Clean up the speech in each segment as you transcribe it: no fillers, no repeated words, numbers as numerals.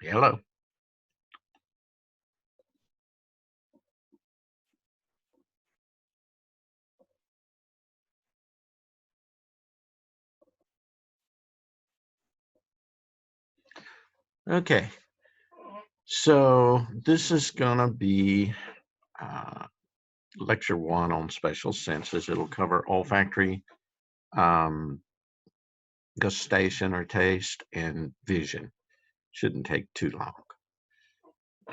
Hello. Okay, so this is gonna be uh, lecture one on special senses. It'll cover olfactory, um, gustation or taste, and vision. Shouldn't take too long.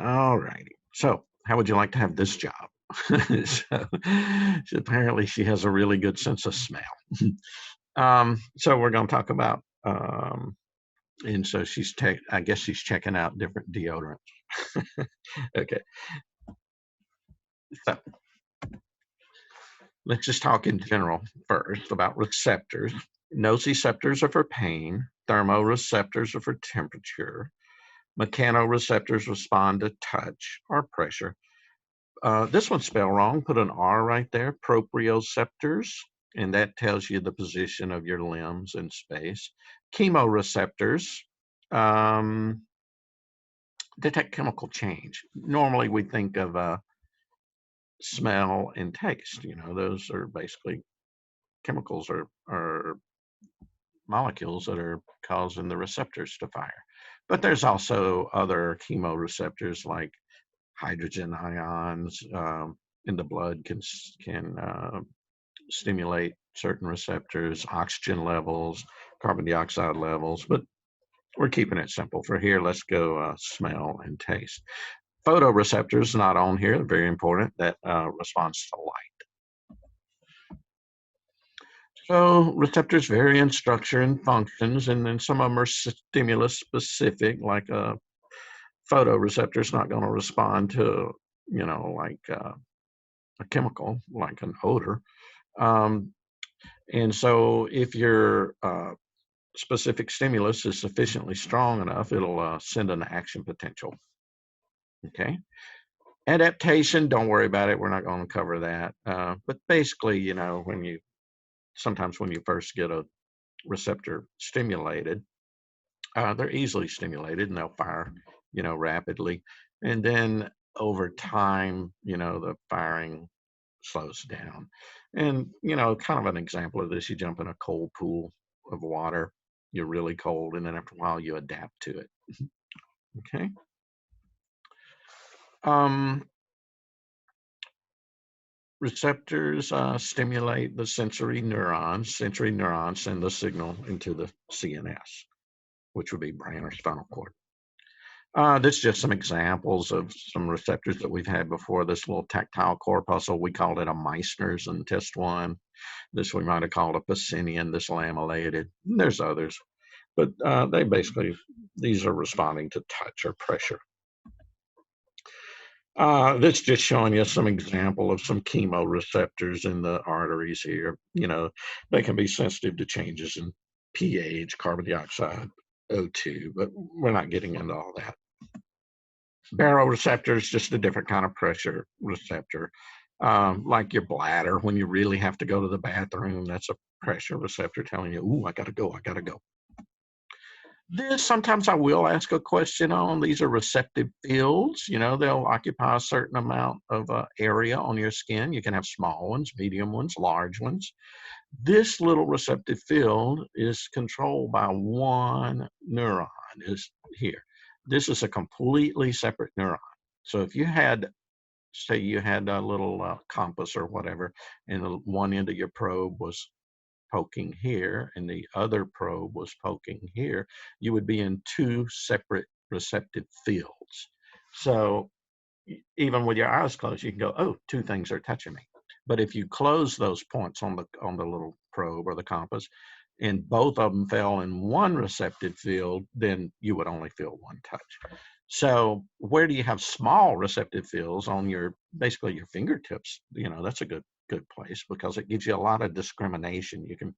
All righty. So, how would you like to have this job? Apparently she has a really good sense of smell. So we're going to talk about, and so I guess she's checking out different deodorants. Okay, so let's just talk in general first about receptors. Nociceptors are for pain. Thermoreceptors are for temperature. Mechanoreceptors respond to touch or pressure. This one's spelled wrong. Put an R right there. Proprioceptors, and that tells you the position of your limbs in space. Chemoreceptors um, detect chemical change. Normally, we think of smell and taste. Those are basically chemicals or molecules that are causing the receptors to fire. But there's also other chemoreceptors like hydrogen ions in the blood can stimulate certain receptors, oxygen levels, carbon dioxide levels. But we're keeping it simple. For here, let's go smell and taste. Photoreceptors not on here, very important. That responds to light. So receptors vary in structure and functions, and then some of them are stimulus specific, like a photoreceptor is not going to respond to, a chemical, like an odor. Um, and so if your specific stimulus is sufficiently strong enough, it'll send an action potential. Okay. Adaptation, don't worry about it. We're not going to cover that. But basically, sometimes when you first get a receptor stimulated, they're easily stimulated and they'll fire, rapidly. And then over time, the firing slows down. And, kind of an example of this, you jump in a cold pool of water, you're really cold, and then after a while you adapt to it. Okay. Um, Receptors stimulate the sensory neurons. Sensory neurons send the signal into the CNS, which would be brain or spinal cord. This is just some examples of some receptors that we've had before. This little tactile corpuscle, we called it a Meissner's in test one. This we might have called a Pacinian, this lamellated. There's others, but these are responding to touch or pressure. This just showing you some example of some chemoreceptors in the arteries here. They can be sensitive to changes in pH, carbon dioxide, O2, but we're not getting into all that. Baroreceptor is just a different kind of pressure receptor. Like your bladder, when you really have to go to the bathroom, that's a pressure receptor telling you, "Ooh, I gotta go, I gotta go." This sometimes I will ask a question on. These are receptive fields. They'll occupy a certain amount of area on your skin. You can have small ones, medium ones, large ones. This little receptive field is controlled by one neuron, is here. This is a completely separate neuron. So if you had, say you had a little compass or whatever, and one end of your probe was poking here and the other probe was poking here, you would be in two separate receptive fields. So even with your eyes closed, you can go, oh, two things are touching me. But if you close those points on the little probe or the compass, and both of them fell in one receptive field, then you would only feel one touch. So where do you have small receptive fields on basically your fingertips? That's a good place because it gives you a lot of discrimination. You can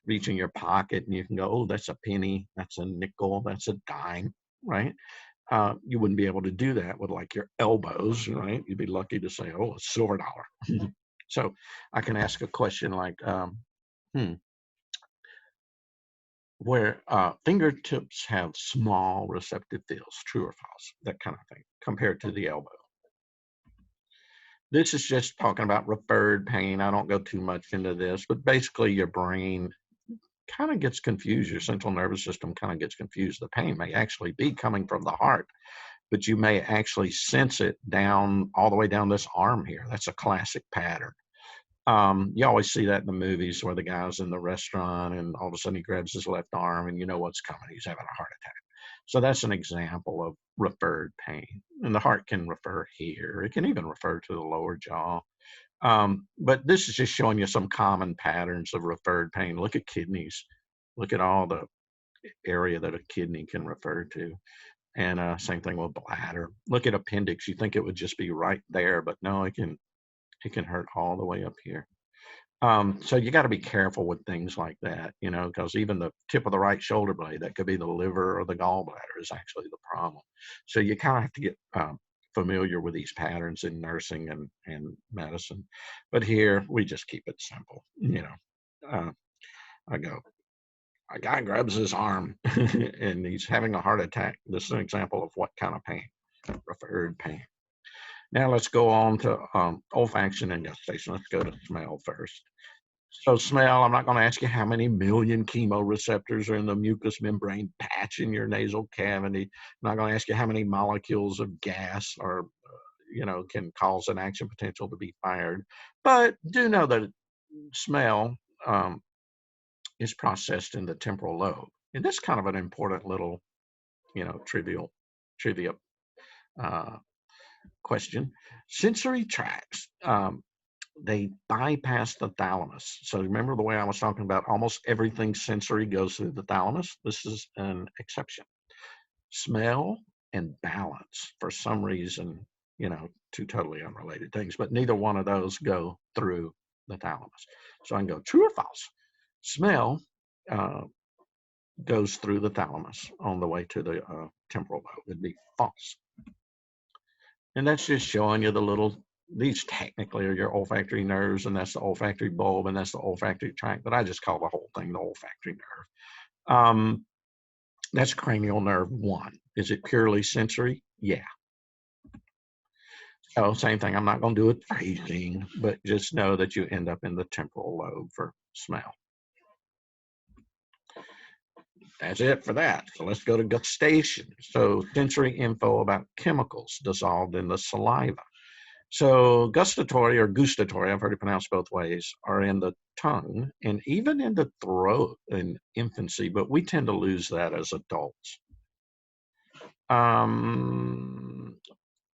reach in your pocket and you can go, oh, that's a penny, that's a nickel, that's a dime, right? You wouldn't be able to do that with like your elbows, right? You'd be lucky to say, oh, a silver dollar. So I can ask a question like, where fingertips have small receptive fields, true or false, that kind of thing, compared to the elbow. This is just talking about referred pain. I don't go too much into this, but basically your brain kind of gets confused. Your central nervous system kind of gets confused. The pain may actually be coming from the heart, but you may actually sense it down all the way down this arm here. That's a classic pattern. You always see that in the movies where the guy's in the restaurant and all of a sudden he grabs his left arm and you know what's coming. He's having a heart attack. So that's an example of referred pain. And the heart can refer here. It can even refer to the lower jaw. But this is just showing you some common patterns of referred pain. Look at kidneys. Look at all the area that a kidney can refer to. And same thing with bladder. Look at appendix. You think it would just be right there, but no, it can hurt all the way up here. So you got to be careful with things like that, because even the tip of the right shoulder blade, that could be the liver or the gallbladder, is actually the problem. So you kind of have to get familiar with these patterns in nursing and medicine. But here we just keep it simple. I go, a guy grabs his arm and he's having a heart attack. This is an example of what kind of pain, referred pain. Now let's go on to olfaction and gustation. Let's go to smell first. So smell, I'm not going to ask you how many million chemoreceptors are in the mucous membrane patch in your nasal cavity. I'm not going to ask you how many molecules of gas are, can cause an action potential to be fired. But do know that smell is processed in the temporal lobe. And this is kind of an important little, trivia question. Sensory tracts, they bypass the thalamus. So remember the way I was talking about almost everything sensory goes through the thalamus? This is an exception. Smell and balance, for some reason, two totally unrelated things, but neither one of those go through the thalamus. So I can go true or false. Smell goes through the thalamus on the way to the temporal lobe. It'd be false. And that's just showing you these technically are your olfactory nerves, and that's the olfactory bulb, and that's the olfactory tract, but I just call the whole thing the olfactory nerve. That's cranial nerve 1. Is it purely sensory? Yeah. So same thing. I'm not going to do it tracing, but just know that you end up in the temporal lobe for smell. That's it for that. So let's go to gustation. So sensory info about chemicals dissolved in the saliva. So gustatory or gustatory, I've heard it pronounced both ways, are in the tongue and even in the throat in infancy, but we tend to lose that as adults.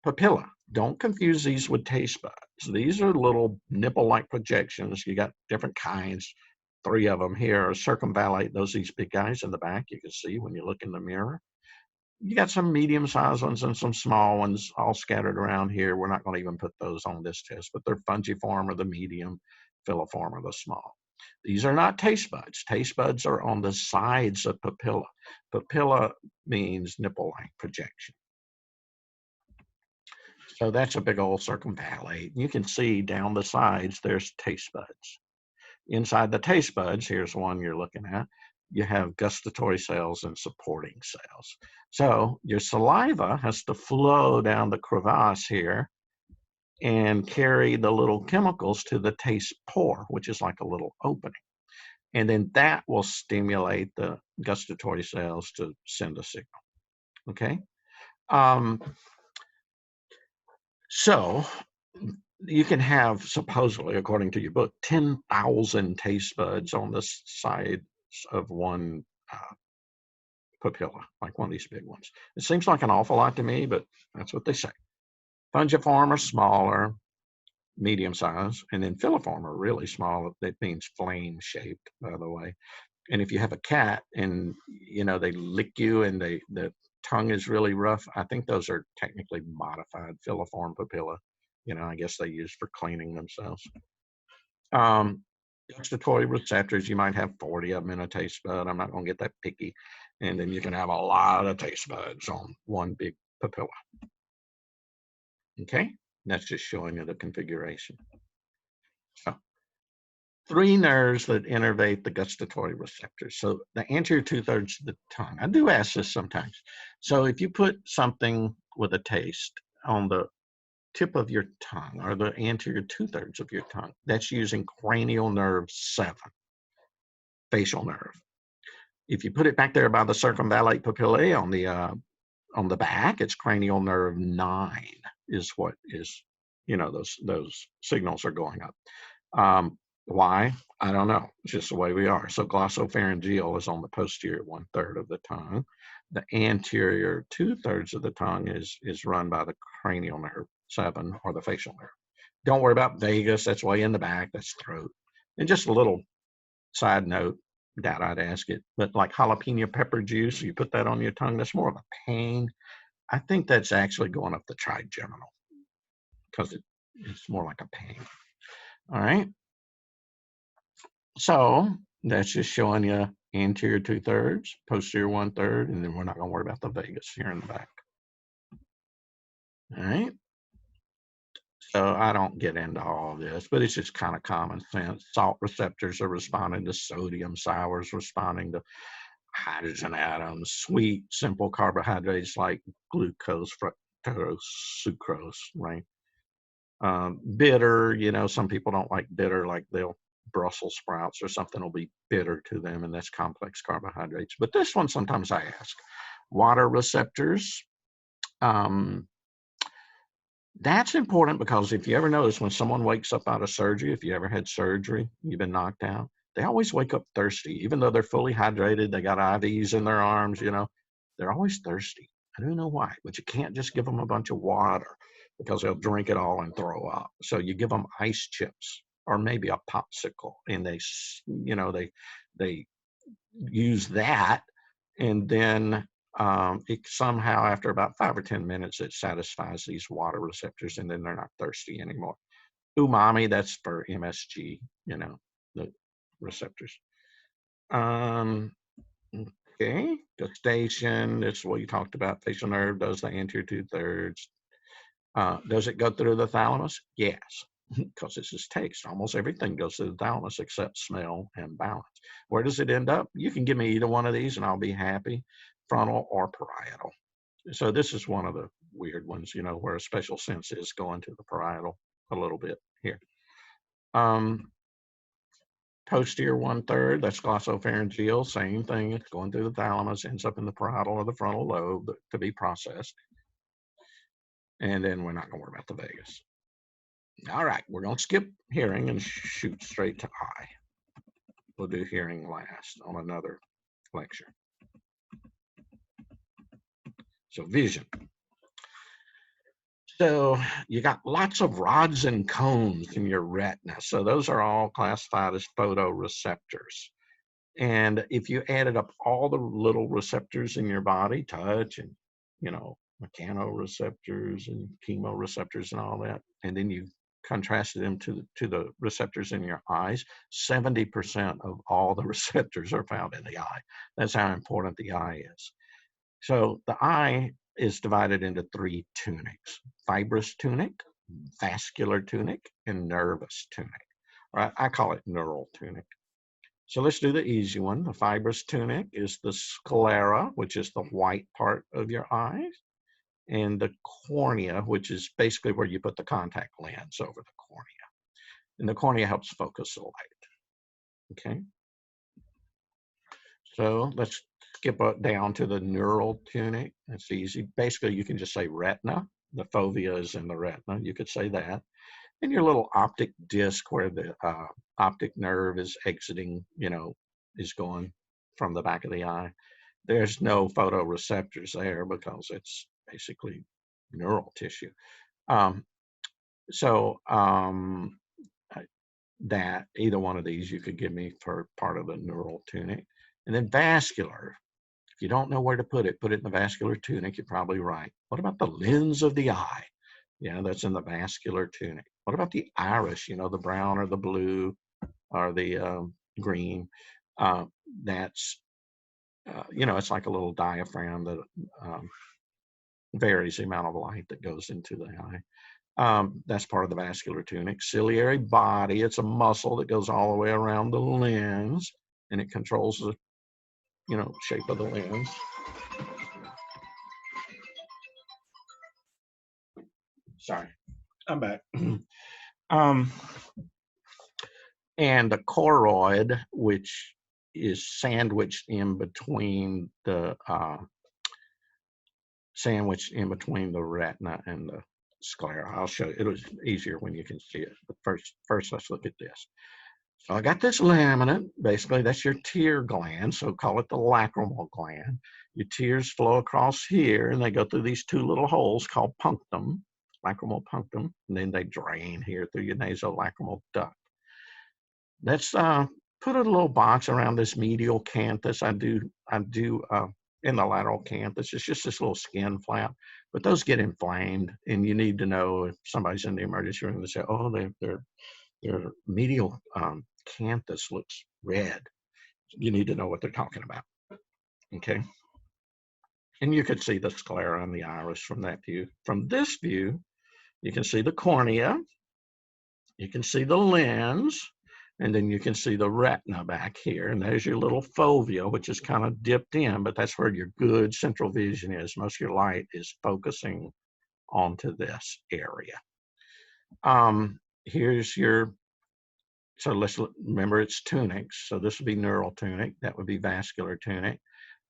Papilla. Don't confuse these with taste buds. These are little nipple-like projections. You got different kinds. 3 of them here circumvallate these big guys in the back. You can see when you look in the mirror. You got some medium-sized ones and some small ones all scattered around here. We're not going to even put those on this test, but they're fungiform or the medium, filiform or the small. These are not taste buds. Taste buds are on the sides of papilla. Papilla means nipple-like projection. So that's a big old circumvallate. You can see down the sides, there's taste buds. Inside the taste buds, here's one you're looking at, you have gustatory cells and supporting cells. So your saliva has to flow down the crevasse here and carry the little chemicals to the taste pore, which is like a little opening. And then that will stimulate the gustatory cells to send a signal. Okay? So you can have, supposedly, according to your book, 10,000 taste buds on the sides of one papilla, like one of these big ones. It seems like an awful lot to me, but that's what they say. Fungiform are smaller, medium size, and then filiform are really small. That means flame shaped, by the way. And if you have a cat and they lick you and the tongue is really rough, I think those are technically modified filiform papilla. I guess they use for cleaning themselves. Gustatory receptors, you might have 40 of them in a taste bud. I'm not going to get that picky. And then you can have a lot of taste buds on one big papilla. Okay, that's just showing you the configuration. So three nerves that innervate the gustatory receptors. So the anterior 2/3 of the tongue. I do ask this sometimes. So if you put something with a taste on the tip of your tongue or the anterior 2/3 of your tongue, that's using cranial nerve 7, facial nerve. If you put it back there by the circumvallate papillae on the back, it's cranial nerve 9 is what is, those signals are going up. Why? I don't know. It's just the way we are. So glossopharyngeal is on the posterior 1/3 of the tongue. The anterior 2/3 of the tongue is run by the cranial nerve 7 or the facial nerve. Don't worry about vagus. That's way in the back. That's throat. And just a little side note, doubt I'd ask it, but like jalapeno pepper juice, you put that on your tongue, that's more of a pain. I think that's actually going up the trigeminal because it's more like a pain. All right. So that's just showing you anterior 2/3, posterior 1/3, and then we're not going to worry about the vagus here in the back. All right. So I don't get into all of this, but it's just kind of common sense. Salt receptors are responding to sodium, sours responding to hydrogen atoms, sweet, simple carbohydrates like glucose, fructose, sucrose, right? Bitter, some people don't like bitter, like Brussels sprouts or something will be bitter to them, and that's complex carbohydrates. But this one, sometimes I ask. Water receptors. That's important because if you ever notice when someone wakes up out of surgery, if you ever had surgery, you've been knocked out, they always wake up thirsty, even though they're fully hydrated, they got IVs in their arms, they're always thirsty. I don't know why, but you can't just give them a bunch of water because they'll drink it all and throw up. So you give them ice chips or maybe a popsicle, and they use that, and then it somehow, after about 5 or 10 minutes, it satisfies these water receptors, and then they're not thirsty anymore. Umami, that's for MSG, the receptors. Okay, gestation, that's what you talked about. Facial nerve does the anterior 2/3. Does it go through the thalamus? Yes, because this is taste. Almost everything goes through the thalamus except smell and balance. Where does it end up? You can give me either one of these and I'll be happy, frontal or parietal. So this is one of the weird ones, where a special sense is going to the parietal a little bit here. Posterior 1/3, that's glossopharyngeal, same thing. It's going through the thalamus, ends up in the parietal or the frontal lobe to be processed. And then we're not going to worry about the vagus. All right, we're going to skip hearing and shoot straight to eye. We'll do hearing last on another lecture. So vision. So you got lots of rods and cones in your retina. So those are all classified as photoreceptors. And if you added up all the little receptors in your body, touch and, mechanoreceptors and chemoreceptors and all that, and then you contrasted them to the receptors in your eyes, 70% of all the receptors are found in the eye. That's how important the eye is. So the eye is divided into 3 tunics: fibrous tunic, vascular tunic, and nervous tunic. Right? I call it neural tunic. So let's do the easy one. The fibrous tunic is the sclera, which is the white part of your eyes, and the cornea, which is basically where you put the contact lens over the cornea. And the cornea helps focus the light. Okay. So let's skip down to the neural tunic. That's easy. Basically, you can just say retina. The fovea is in the retina. You could say that. And your little optic disc where the optic nerve is exiting, is going from the back of the eye. There's no photoreceptors there because it's basically neural tissue. That either one of these you could give me for part of the neural tunic. And then vascular. If you don't know where to put it in the vascular tunic, you're probably right. What about the lens of the eye? Yeah, that's in the vascular tunic. What about the iris, the brown or the blue or the green? That's, it's like a little diaphragm that varies the amount of light that goes into the eye. That's part of the vascular tunic. Ciliary body, it's a muscle that goes all the way around the lens, and it controls the, shape of the lens. Sorry, I'm back. And the choroid, which is sandwiched in between the retina and the sclera. I'll show you. It was easier when you can see it. But first, let's look at this. So I got this laminate. Basically, that's your tear gland. So call it the lacrimal gland. Your tears flow across here, and they go through these two little holes called punctum, lacrimal punctum, and then they drain here through your nasolacrimal duct. Let's put a little box around this medial canthus. I do in the lateral canthus. It's just this little skin flap, but those get inflamed, and you need to know if somebody's in the emergency room. They say, "Oh, their medial canthus looks red." You need to know what they're talking about. Okay, and you could see the sclera and the iris from that view. From this view, you can see the cornea. You can see the lens. And then you can see the retina back here. And there's your little fovea, which is kind of dipped in, but that's where your good central vision is. Most of your light is focusing onto this area. Here's your, so let's remember it's tunics. So this would be neural tunic. That would be vascular tunic.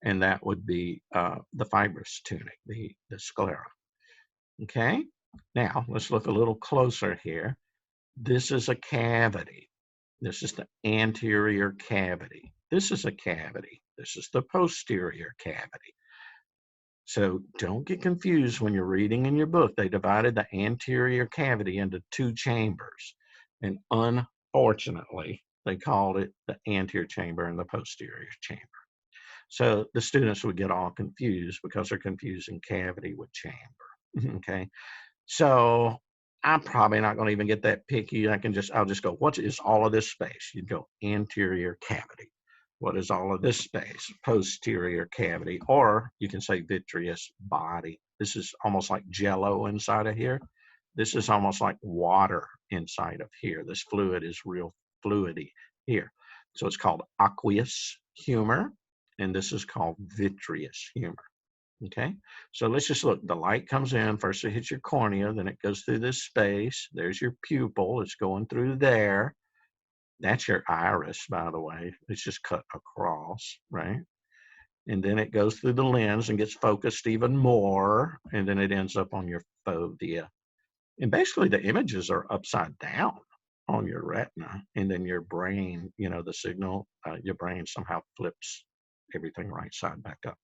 And that would be the fibrous tunic, the sclera. Okay, now let's look a little closer here. This is a cavity. This is the anterior cavity. This is a cavity. This is the posterior cavity. So don't get confused when you're reading in your book. They divided the anterior cavity into two chambers. And unfortunately, they called it the anterior chamber and the posterior chamber. So the students would get all confused because they're confusing cavity with chamber. Okay. So I'm probably not going to even get that picky. I'll just go, what is all of this space? You'd go anterior cavity. What is all of this space? Posterior cavity, or you can say vitreous body. This is almost like jello inside of here. This is almost like water inside of here. This fluid is real fluidy here. So it's called aqueous humor, and this is called vitreous humor. Okay, so let's just look. The light comes in, first it hits your cornea, then it goes through this space. There's your pupil, it's going through there. That's your iris, by the way. It's just cut across, right? And then it goes through the lens and gets focused even more, and then it ends up on your fovea. And basically the images are upside down on your retina, and then your brain, the signal, your brain somehow flips everything right side back up.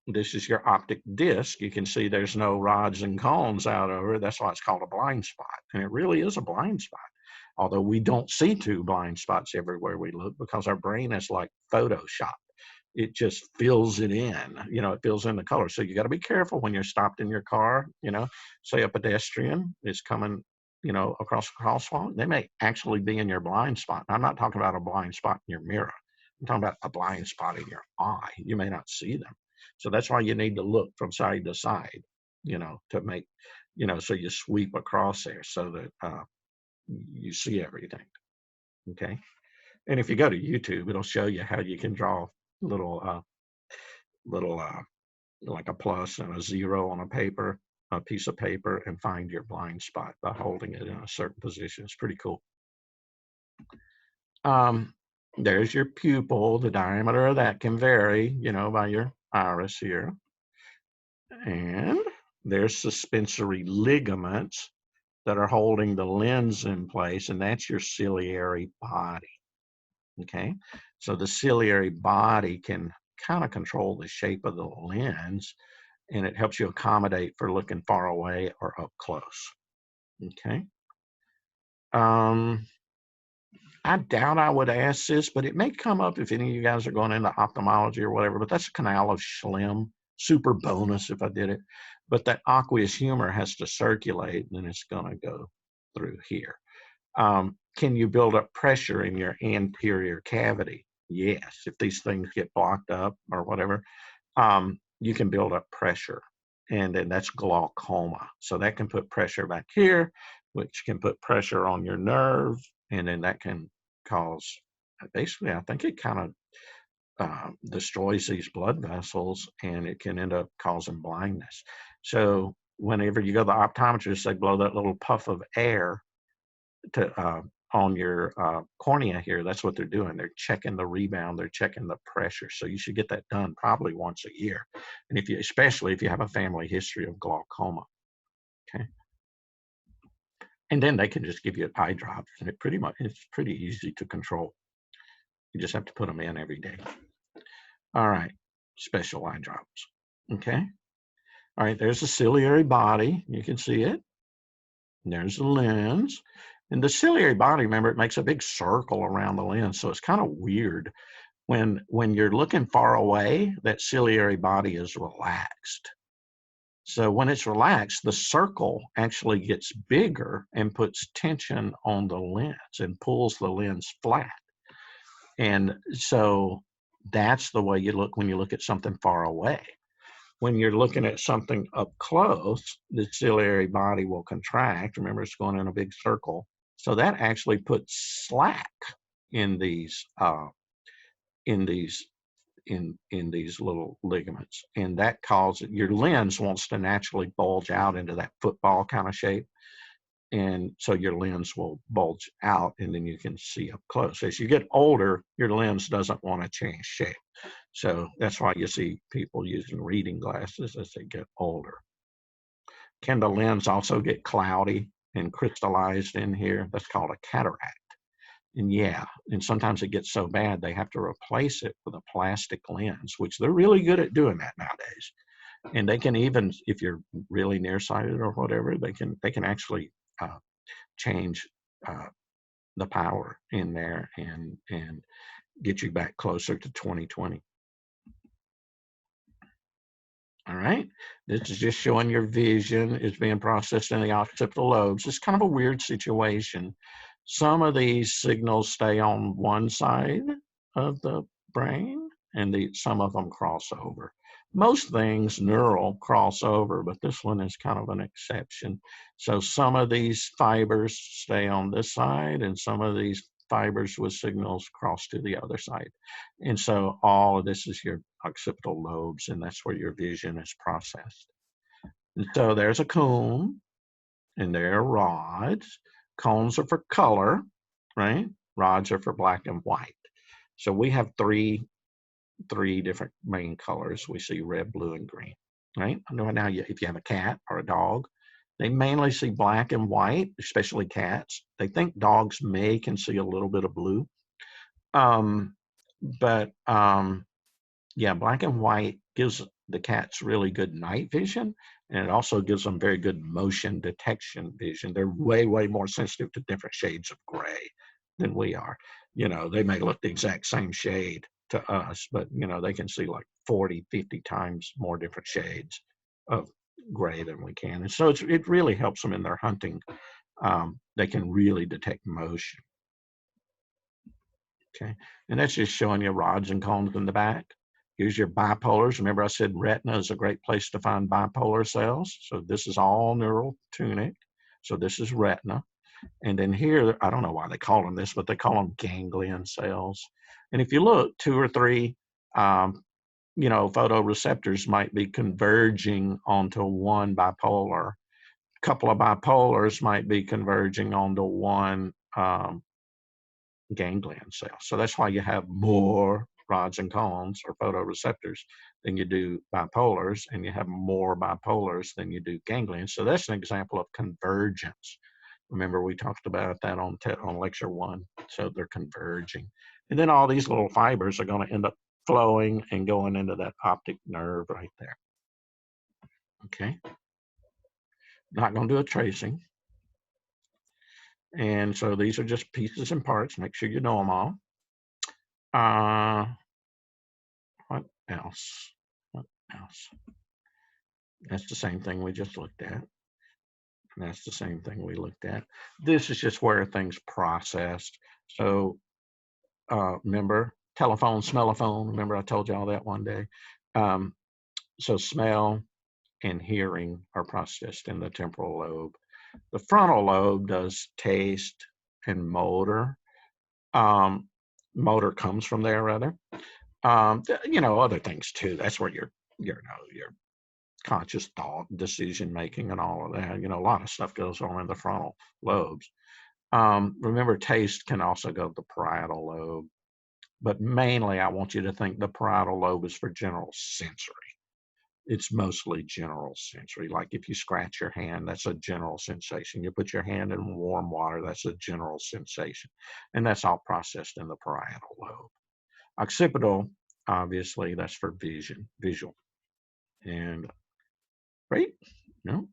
This is your optic disc. You can see there's no rods and cones out over it. That's why it's called a blind spot. And it really is a blind spot. Although we don't see two blind spots everywhere we look because our brain is like Photoshop. It just fills it in, it fills in the color. So you got to be careful when you're stopped in your car, say a pedestrian is coming, across the crosswalk. They may actually be in your blind spot. I'm not talking about a blind spot in your mirror. I'm talking about a blind spot in your eye. You may not see them. So that's why you need to look from side to side, to make, so you sweep across there so that you see everything. Okay. And if you go to YouTube, it'll show you how you can draw little like a plus and a zero on a piece of paper, and find your blind spot by holding it in a certain position. It's pretty cool. There's your pupil. The diameter of that can vary, by your iris here. And there's suspensory ligaments that are holding the lens in place, and that's your ciliary body. Okay, so the ciliary body can kind of control the shape of the lens, and it helps you accommodate for looking far away or up close. Okay. I doubt I would ask this, but it may come up if any of you guys are going into ophthalmology or whatever, but that's a canal of Schlemm, super bonus if I did it. But that aqueous humor has to circulate, and then it's going to go through here. Can you build up pressure in your anterior cavity? Yes. If these things get blocked up or whatever, you can build up pressure and then that's glaucoma. So that can put pressure back here, which can put pressure on your nerve, and then that can cause, basically, I think it kind of destroys these blood vessels, and it can end up causing blindness. So whenever you go to the optometrist, they blow that little puff of air to on your cornea here. That's what they're doing. They're checking the rebound. They're checking the pressure. So you should get that done probably once a year, and if you, especially if you have a family history of glaucoma. Okay. And then they can just give you eye drops, and it's pretty easy to control. You just have to put them in every day. All right, special eye drops. Okay. All right, there's the ciliary body. You can see it. And there's the lens. And the ciliary body, remember, it makes a big circle around the lens. So it's kind of weird. When you're looking far away, that ciliary body is relaxed. So when it's relaxed, the circle actually gets bigger and puts tension on the lens and pulls the lens flat. And so that's the way you look when you look at something far away. When you're looking at something up close, the ciliary body will contract. Remember, it's going in a big circle. So that actually puts slack in these little ligaments, and that causes your lens wants to naturally bulge out into that football kind of shape, and so your lens will bulge out, and then you can see up close. As you get older, your lens doesn't want to change shape. So that's why you see people using reading glasses as they get older. Can the lens also get cloudy and crystallized in here? That's called a cataract. And yeah, and sometimes it gets so bad they have to replace it with a plastic lens, which they're really good at doing that nowadays. And they can even, if you're really nearsighted or whatever, they can actually change the power in there and get you back closer to 20/20. All right, this is just showing your vision is being processed in the occipital lobes. It's kind of a weird situation. Some of these signals stay on one side of the brain, and some of them cross over. Most things neural cross over, but this one is kind of an exception. So some of these fibers stay on this side, and some of these fibers with signals cross to the other side. And so all of this is your occipital lobes, and that's where your vision is processed. And so there's a cone, and there are rods. Cones are for color, right? Rods are for black and white. So we have three different main colors. We see red, blue, and green, right? Now, if you have a cat or a dog, they mainly see black and white, especially cats. They think dogs can see a little bit of blue. Yeah, black and white gives the cats really good night vision, and it also gives them very good motion detection vision. They're way, way more sensitive to different shades of gray than we are. They may look the exact same shade to us, but, they can see like 40, 50 times more different shades of gray than we can. And so it really helps them in their hunting. They can really detect motion. Okay, and that's just showing you rods and cones in the back. Here's your bipolars. Remember I said retina is a great place to find bipolar cells. So this is all neural tunic. So this is retina. And then here, I don't know why they call them this, but they call them ganglion cells. And if you look, 2 or 3, photoreceptors might be converging onto one bipolar. A couple of bipolars might be converging onto one ganglion cell. So that's why you have more rods and cones or photoreceptors than you do bipolars, and you have more bipolars than you do ganglions. So that's an example of convergence. Remember, we talked about that on lecture 1. So they're converging. And then all these little fibers are going to end up flowing and going into that optic nerve right there. Okay. Not going to do a tracing. And so these are just pieces and parts. Make sure you know them all. What else? What else? That's the same thing we just looked at. That's the same thing we looked at. This is just where things processed. So remember, telephone, smellophone. Remember I told you all that one day. So smell, and hearing are processed in the temporal lobe. The frontal lobe does taste and motor. Motor comes from there, rather. Other things too. That's where your conscious thought, decision making, and all of that. A lot of stuff goes on in the frontal lobes. Remember, taste can also go to the parietal lobe, but mainly I want you to think the parietal lobe is for general sensory. It's mostly general sensory. Like if you scratch your hand, that's a general sensation. You put your hand in warm water, that's a general sensation. And that's all processed in the parietal lobe. Occipital, obviously, that's for visual. And right? No.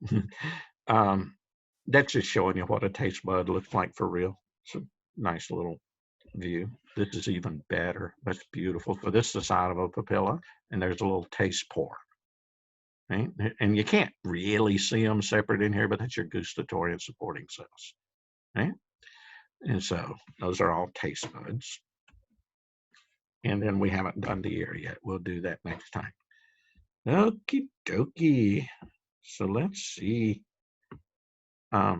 That's just showing you what a taste bud looks like for real. It's a nice little view. This is even better. That's beautiful. So this is the side of a papilla, and there's a little taste pore. Right? And you can't really see them separate in here, but that's your gustatory and supporting cells. Right? And so those are all taste buds. And then we haven't done the ear yet. We'll do that next time. Okie dokie. So let's see. I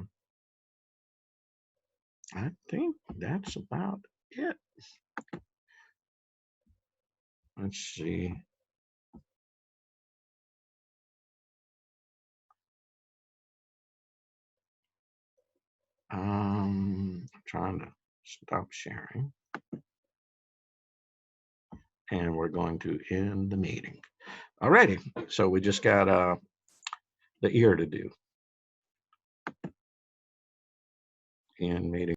think that's about it. Let's see. Trying to stop sharing. And we're going to end the meeting. Alrighty, so we just got the ear to do. End meeting.